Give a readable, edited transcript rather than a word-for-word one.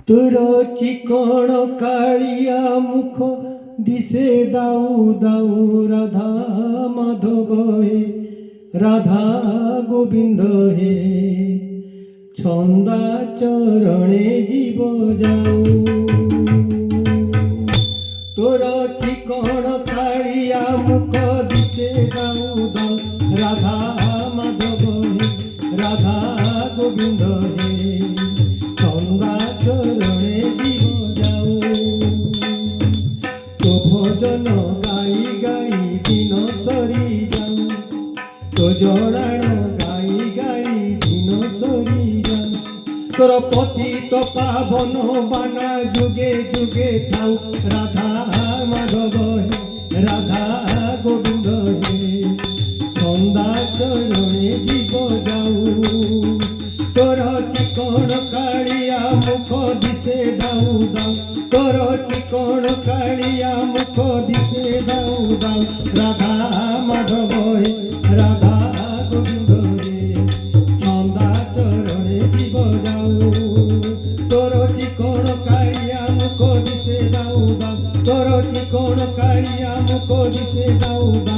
তোর চিকণ কালিয়া মুখ দিশে দাউ দাউ রাধা মাধব হে রাধা গোবিন্দ হে ছন্দা চরণে জীব যাও। তোর চিকণ কালিয়া মুখ দিশে দাউ দাউ রাধা মাধব হে রাধা গোবিন্দ হে ছন্দা চরণে জীব যাও। তো ভজন গাই গাই দিন সরি যাও, তো জড়াণ গাই গাই দিন সরি যাও। তোর পতিত পাবন বানা যুগে যুগে থাও রাধা মাধব হে রাধা গোবিন্দ হে ছন্দা চরণে জীব যাও। তোর চিকণ কালিয়া মুখ দিশে দাউ দাউ, তোর চিকণ কালিয়া মুখ দিশে দাউ দাউ রাধা মাধব হে রাধা গোবিন্দ হে ছন্দা চরণে জীব যাও। তোর চিকণ কালিয়া মুখ দিশে দাউ দাউ, তোর চিকণ কালিয়া মুখ দিশে দাউ দাউ